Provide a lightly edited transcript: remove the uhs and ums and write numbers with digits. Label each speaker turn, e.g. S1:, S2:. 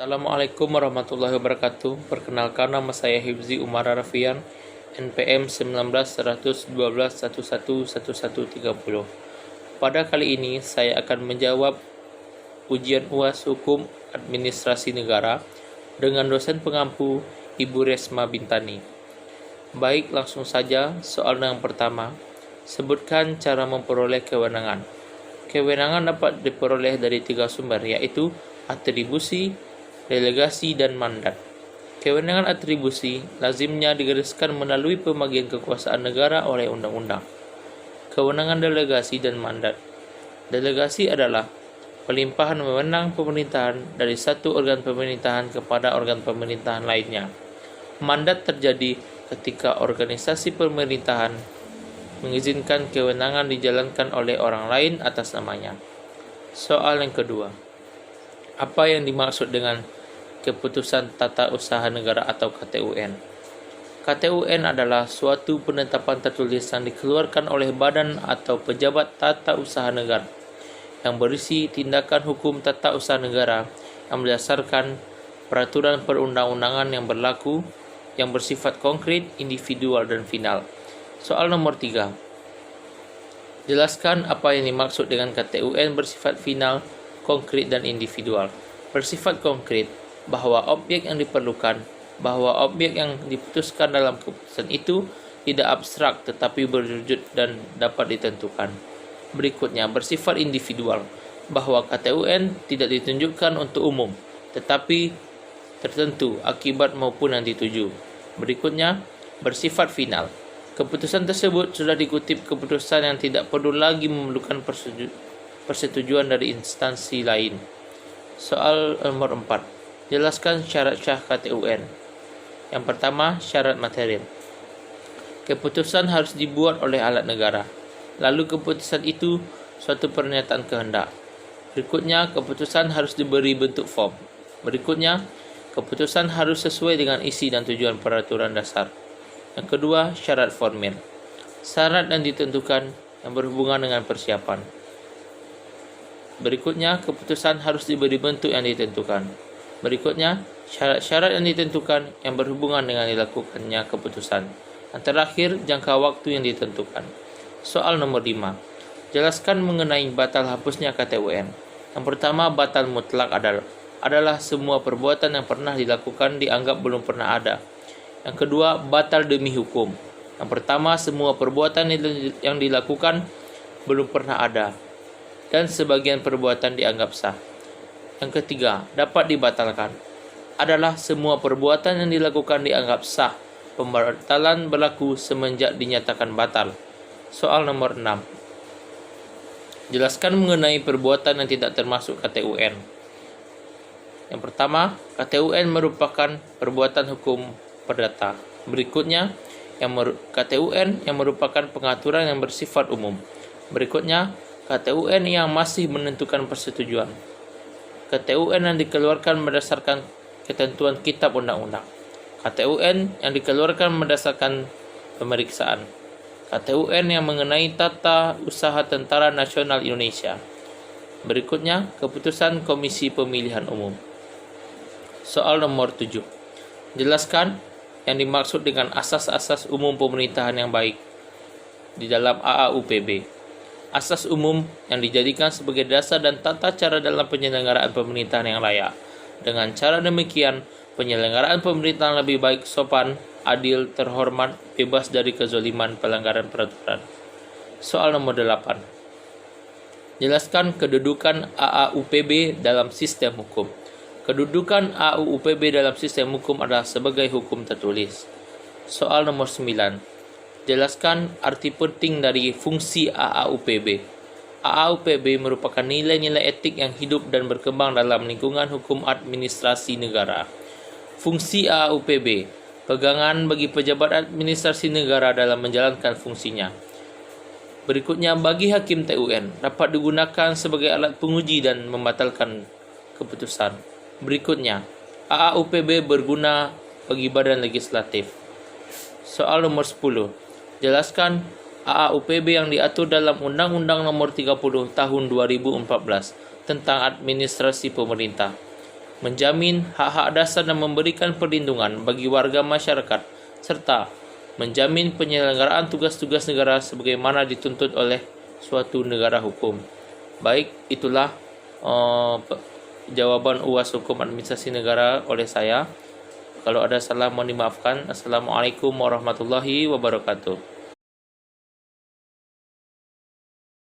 S1: Assalamualaikum warahmatullahi wabarakatuh. Perkenalkan, nama saya Hifzi Umar Arafian, NPM 19/11/11/1130. Pada kali ini saya akan menjawab ujian UAS Hukum Administrasi Negara dengan dosen pengampu Ibu Resma Bintani. Baik, langsung saja soal yang pertama. Sebutkan cara memperoleh kewenangan. Kewenangan dapat diperoleh dari 3 sumber, yaitu atribusi, delegasi, dan mandat. Kewenangan atribusi lazimnya digariskan melalui pembagian kekuasaan negara oleh undang-undang. Kewenangan delegasi dan mandat. Delegasi adalah pelimpahan wewenang pemerintahan dari satu organ pemerintahan kepada organ pemerintahan lainnya. Mandat terjadi ketika organisasi pemerintahan mengizinkan kewenangan dijalankan oleh orang lain atas namanya. Soal yang kedua. Apa yang dimaksud dengan keputusan tata usaha negara atau KTUN? KTUN adalah suatu penetapan tertulis yang dikeluarkan oleh badan atau pejabat tata usaha negara yang berisi tindakan hukum tata usaha negara yang berdasarkan peraturan perundang-undangan yang berlaku yang bersifat konkret, individual, dan final. Soal nomor 3. Jelaskan apa yang dimaksud dengan KTUN bersifat final, konkret, dan individual. Bersifat konkret, bahwa objek yang diperlukan, bahwa objek yang diputuskan dalam keputusan itu tidak abstrak tetapi berwujud dan dapat ditentukan. Berikutnya, bersifat individual, bahwa KTUN tidak ditunjukkan untuk umum tetapi tertentu akibat maupun yang dituju. Berikutnya, bersifat final. Keputusan tersebut sudah dikutip keputusan yang tidak perlu lagi memerlukan persetujuan dari instansi lain. Soal nomor 4. Jelaskan syarat sah KTUN. Yang pertama, syarat material. Keputusan harus dibuat oleh alat negara. Lalu keputusan itu suatu pernyataan kehendak. Berikutnya, keputusan harus diberi bentuk form. Berikutnya, keputusan harus sesuai dengan isi dan tujuan peraturan dasar. Yang kedua, syarat formil. Syarat yang ditentukan yang berhubungan dengan persiapan. Berikutnya, keputusan harus diberi bentuk yang ditentukan. Berikutnya, syarat-syarat yang ditentukan yang berhubungan dengan dilakukannya keputusan. Yang terakhir, jangka waktu yang ditentukan. Soal nomor 5. Jelaskan mengenai batal hapusnya KTUN. Yang pertama, batal mutlak adalah semua perbuatan yang pernah dilakukan dianggap belum pernah ada. Yang kedua, batal demi hukum. Yang pertama, semua perbuatan yang dilakukan belum pernah ada dan sebagian perbuatan dianggap sah. Yang ketiga, dapat dibatalkan adalah semua perbuatan yang dilakukan dianggap sah. Pembatalan berlaku semenjak dinyatakan batal. Soal nomor 6. Jelaskan mengenai perbuatan yang tidak termasuk KTUN. Yang pertama, KTUN merupakan perbuatan hukum perdata. Berikutnya, KTUN yang merupakan pengaturan yang bersifat umum. Berikutnya, KTUN yang masih menentukan persetujuan. KTUN yang dikeluarkan berdasarkan ketentuan kitab undang-undang. KTUN yang dikeluarkan berdasarkan pemeriksaan. KTUN yang mengenai tata usaha Tentara Nasional Indonesia. Berikutnya, keputusan Komisi Pemilihan Umum. Soal nomor 7. Jelaskan yang dimaksud dengan asas-asas umum pemerintahan yang baik di dalam AAUPB. Asas umum yang dijadikan sebagai dasar dan tata cara dalam penyelenggaraan pemerintahan yang layak. Dengan cara demikian, penyelenggaraan pemerintahan lebih baik, sopan, adil, terhormat, bebas dari kezaliman pelanggaran peraturan. Soal nomor 8. Jelaskan kedudukan AAUPB dalam sistem hukum. Kedudukan AAUPB dalam sistem hukum adalah sebagai hukum tertulis. Soal nomor 9. Jelaskan arti penting dari fungsi AAUPB. AAUPB merupakan nilai-nilai etik yang hidup dan berkembang dalam lingkungan hukum administrasi negara. Fungsi AAUPB, pegangan bagi pejabat administrasi negara dalam menjalankan fungsinya. Berikutnya, bagi hakim TUN, dapat digunakan sebagai alat penguji dan membatalkan keputusan. Berikutnya, AAUPB berguna bagi badan legislatif. Soal nomor 10. Jelaskan AAUPB yang diatur dalam Undang-Undang Nomor 30 Tahun 2014 tentang Administrasi Pemerintah. menjamin hak-hak dasar dan memberikan perlindungan bagi warga masyarakat, serta menjamin penyelenggaraan tugas-tugas negara sebagaimana dituntut oleh suatu negara hukum. Baik, itulah jawaban UAS Hukum Administrasi Negara oleh saya. Kalau ada salah mohon dimaafkan. Assalamualaikum warahmatullahi wabarakatuh.